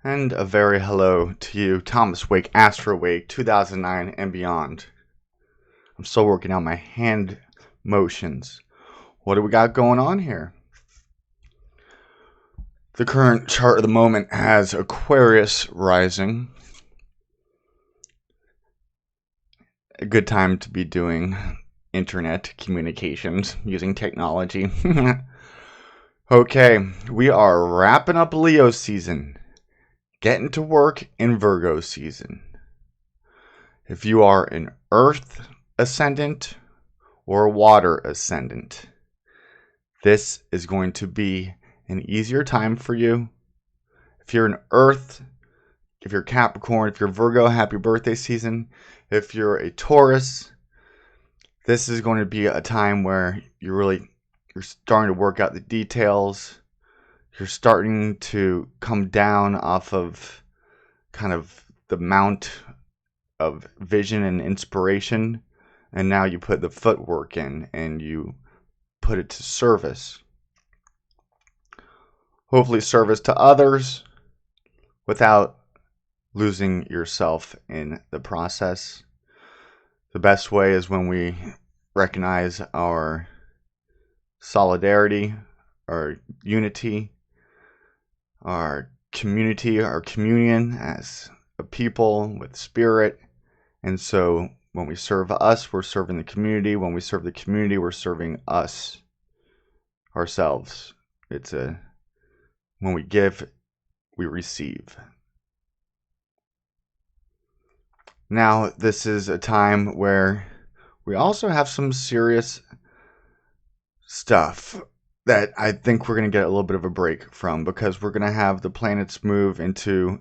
And a very hello to you, Thomas Wake, ASTROWAKE 2009 and beyond. I'm still working on my hand motions. What do we got going on here? The current chart of the moment has Aquarius rising. A good time to be doing internet communications using technology. Okay, we are wrapping up Leo season. Getting to work in Virgo season. If you are an Earth ascendant or a Water ascendant, this is going to be an easier time for you. If you're an Earth, if you're Capricorn, if you're Virgo, happy birthday season. If you're a Taurus, this is going to be a time where you're starting to work out the details. You're starting to come down off of kind of the mount of vision and inspiration, and now you put the footwork in and you put it to service. Hopefully service to others without losing yourself in the process. The best way is when we recognize our solidarity, our unity, our community, our communion as a people with spirit. And so when we serve us, we're serving the community. When we serve the community, we're serving us, ourselves. When we give, we receive. Now, this is a time where we also have some serious stuff that I think we're going to get a little bit of a break from, because we're going to have the planets move into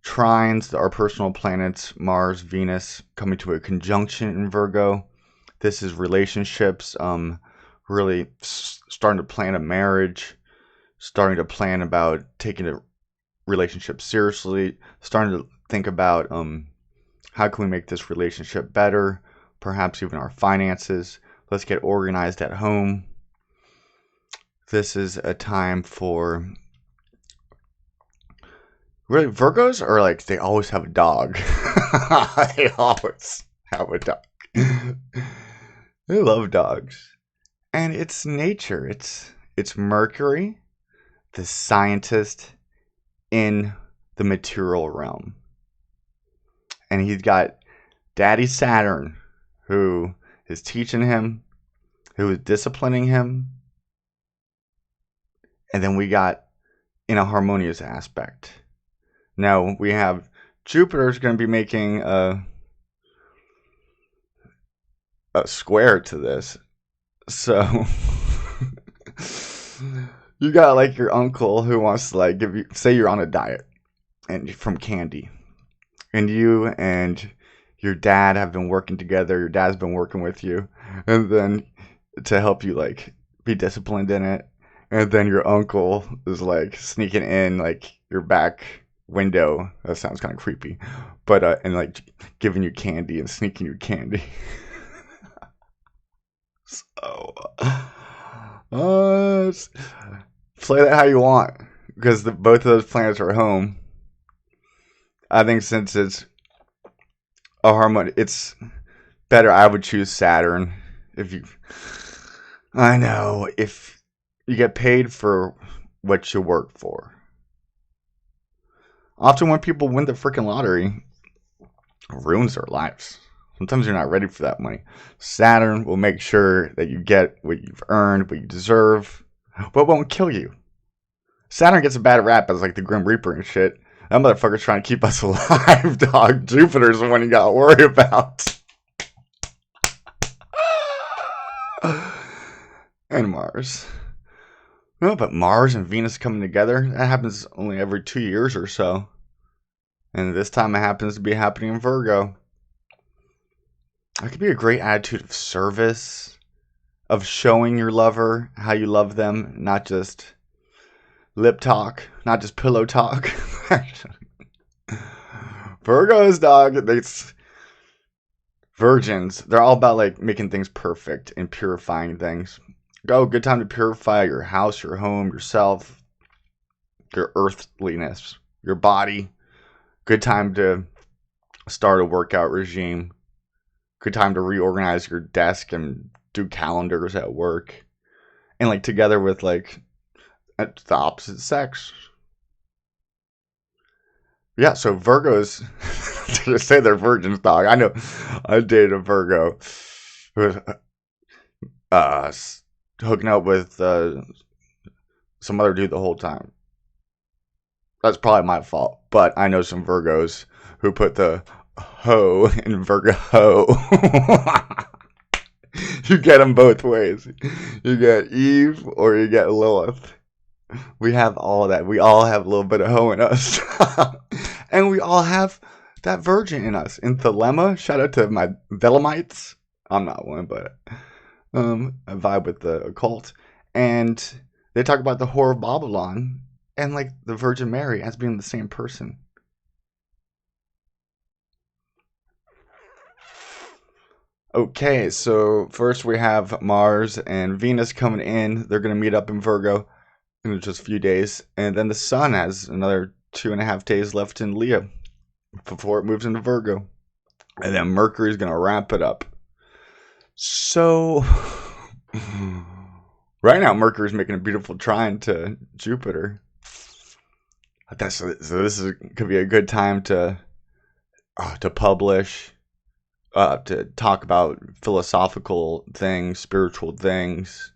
trines, our personal planets, Mars, Venus, coming to a conjunction in Virgo. This is relationships, really starting to plan a marriage, starting to plan about taking a relationship seriously, starting to think about how can we make this relationship better, perhaps even our finances. Let's get organized at home. This is a time for really, Virgos are like, they always have a dog. They always have a dog. They love dogs. And it's nature. It's Mercury, the scientist in the material realm. And he's got Daddy Saturn, who is teaching him, who is disciplining him. And then we got in a harmonious aspect. Now we have Jupiter's going to be making a square to this. So you got like your uncle who wants to like give you, say you're on a diet and from candy, and you and your dad have been working together. Your dad's been working with you, and then to help you like be disciplined in it. And then your uncle is like sneaking in like your back window. That sounds kind of creepy, but and like giving you candy and sneaking you candy. So play that how you want, because both of those planets are home. I think since it's a harmony, it's better. I would choose Saturn. I know, if you get paid for what you work for. Often when people win the freaking lottery, it ruins their lives. Sometimes you're not ready for that money. Saturn will make sure that you get what you've earned, what you deserve, but won't kill you. Saturn gets a bad rap as like the Grim Reaper and shit. That motherfucker's trying to keep us alive, dog. Jupiter's the one you gotta worry about. And Mars. No, but Mars and Venus coming together, that happens only every 2 years or so. And this time it happens to be happening in Virgo. It could be a great attitude of service, of showing your lover how you love them, not just lip talk, not just pillow talk. Virgos, dog, virgins, they're all about like making things perfect and purifying things. Good time to purify your house, your home, yourself, your earthliness. your body. Good time to start a workout regime. Good time to reorganize your desk and do calendars at work. And like together with like the opposite sex. Yeah, so Virgos, to say they're virgins, dog. I know I dated a Virgo who was hooking up with some other dude the whole time. That's probably my fault. But I know some Virgos who put the ho in Virgo. You get them both ways. You get Eve or you get Lilith. We have all of that. We all have a little bit of ho in us. And we all have that virgin in us. In Thelema, shout out to my Velamites. I'm not one, but I vibe with the occult. And they talk about the Whore of Babylon and like the Virgin Mary as being the same person. Okay, so first we have Mars and Venus coming in. They're going to meet up in Virgo in just a few days. And then the Sun has another 2.5 days left in Leo before it moves into Virgo. And then Mercury's going to wrap it up. So, right now Mercury's making a beautiful trine to Jupiter. So this could be a good time to publish. To talk about philosophical things, spiritual things.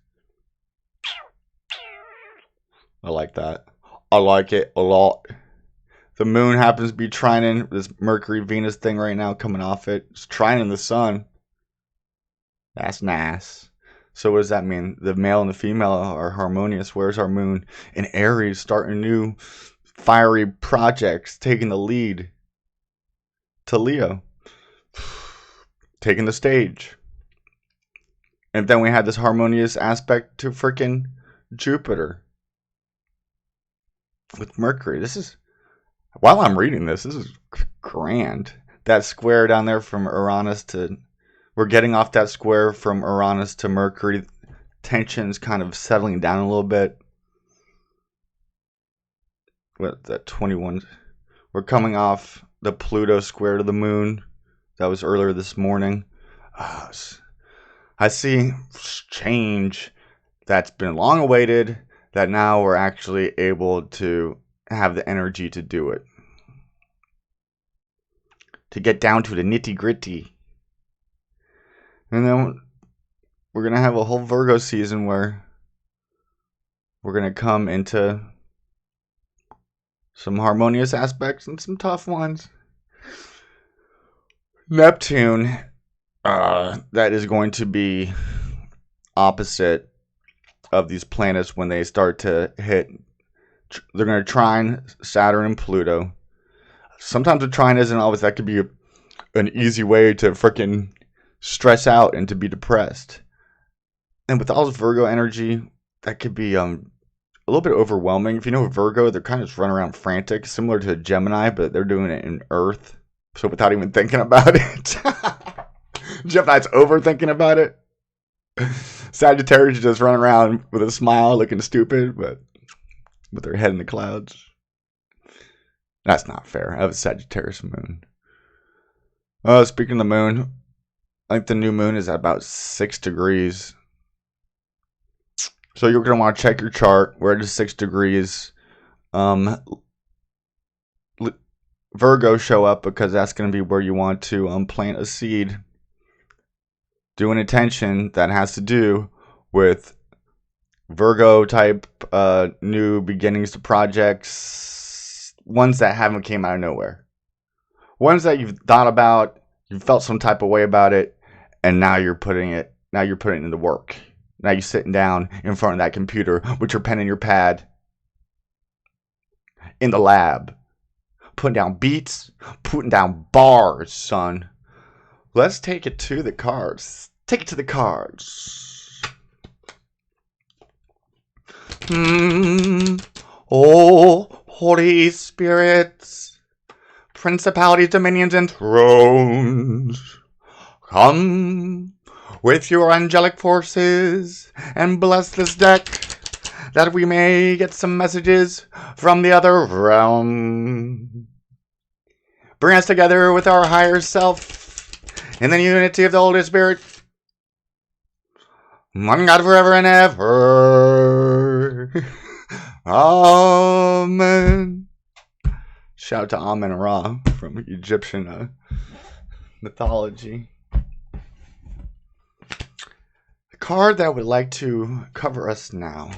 I like that. I like it a lot. The moon happens to be trining this Mercury-Venus thing right now coming off it. It's trining the sun. That's nice. So what does that mean? The male and the female are harmonious. Where's our moon? In Aries, starting new fiery projects, taking the lead to Leo. Taking the stage. And then we had this harmonious aspect to freaking Jupiter with Mercury. This is, while I'm reading this is grand. That square down there from Uranus to, we're getting off that square from Uranus to Mercury. Tension's kind of settling down a little bit. What, that 21? We're coming off the Pluto square to the moon. That was earlier this morning. I see change that's been long awaited, that now we're actually able to have the energy to do it. To get down to the nitty gritty. And then we're going to have a whole Virgo season where we're going to come into some harmonious aspects and some tough ones. Neptune, that is going to be opposite of these planets when they start to hit. They're going to trine Saturn and Pluto. Sometimes a trine isn't always, that could be an easy way to freaking stress out and to be depressed. And with all this Virgo energy, that could be a little bit overwhelming. If you know Virgo, they're kind of just running around frantic, similar to Gemini, but they're doing it in Earth. So without even thinking about it. Gemini's overthinking about it. Sagittarius just running around with a smile looking stupid, but with their head in the clouds. That's not fair. I have a Sagittarius moon. Speaking of the moon, I think the new moon is at about 6 degrees. So you're going to want to check your chart. Where it is 6 degrees. Virgo show up because that's going to be where you want to plant a seed. Do an intention that has to do with Virgo type new beginnings to projects. Ones that haven't came out of nowhere. Ones that you've thought about, you felt some type of way about it, and now you're putting it into work. Now you're sitting down in front of that computer with your pen and your pad in the lab. Putting down beats, putting down bars, son. Let's take it to the cards. Take it to the cards. Oh, Holy Spirits, principalities, dominions, and thrones, come with your angelic forces and bless this deck that we may get some messages from the other realm. Bring us together with our higher self in the unity of the Holy Spirit. One God forever and ever. Amen. Shout to Amen Ra from Egyptian mythology. The card that would like to cover us now.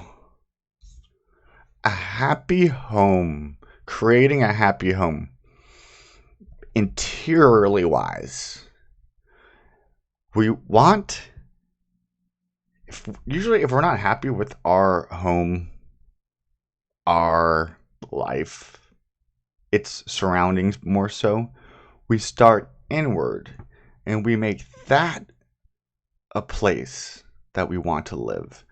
A happy home. Creating a happy home. Interiorly wise. We want... Usually if we're not happy with our home, our life, its surroundings more so, we start inward and we make that a place that we want to live.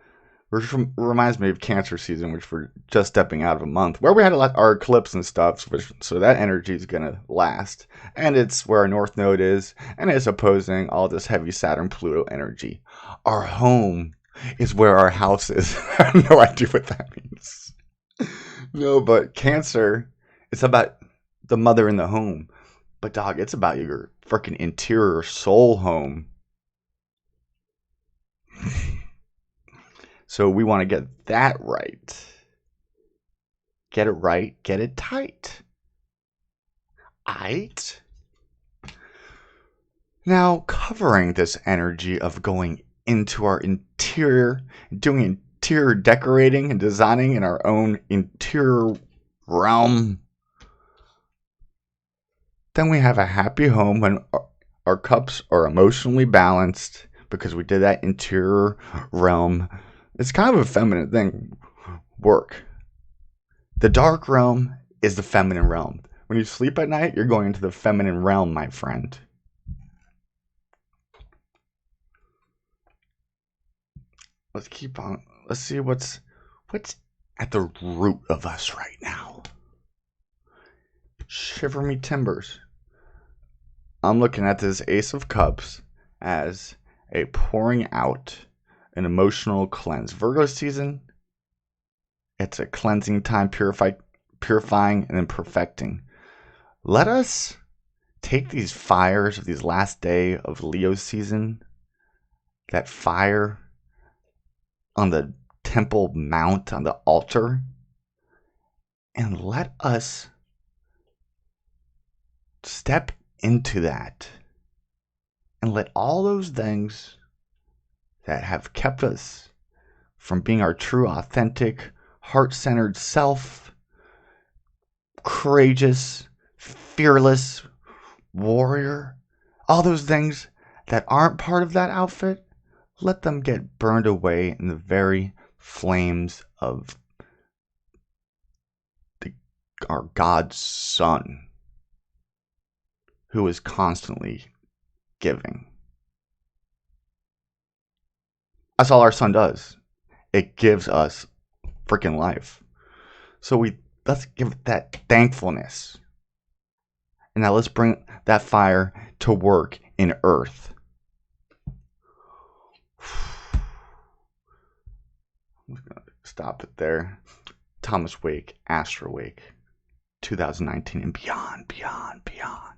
Which reminds me of Cancer season, which we're just stepping out of a month, where we had our eclipse and stuff, so that energy is going to last. And it's where our North Node is, and it's opposing all this heavy Saturn-Pluto energy. Our home is where our house is. I have no idea what that means. No, but Cancer, it's about the mother in the home. But dog, it's about your freaking interior soul home. So we want to get that right. Get it right, get it tight. Aight? Now, covering this energy of going into our interior, doing interior decorating and designing in our own interior realm, then we have a happy home when our cups are emotionally balanced because we did that interior realm. It's kind of a feminine thing. Work. The dark realm is the feminine realm. When you sleep at night, you're going into the feminine realm, my friend. Let's keep on. Let's see what's at the root of us right now. Shiver me timbers. I'm looking at this Ace of Cups as a pouring out, an emotional cleanse. Virgo season, it's a cleansing time, purifying and then perfecting. Let us take these fires of these last day of Leo season, that fire on the temple mount, on the altar, and let us step into that and let all those things that have kept us from being our true, authentic, heart-centered self, courageous, fearless warrior, all those things that aren't part of that outfit, let them get burned away in the very flames of our God's Son, who is constantly giving. That's all our sun does. It gives us freaking life. So let's give it that thankfulness. And now let's bring that fire to work in earth. I'm just gonna stop it there. Thomas Wake, ASTROWAKE, 2019 and beyond, beyond, beyond.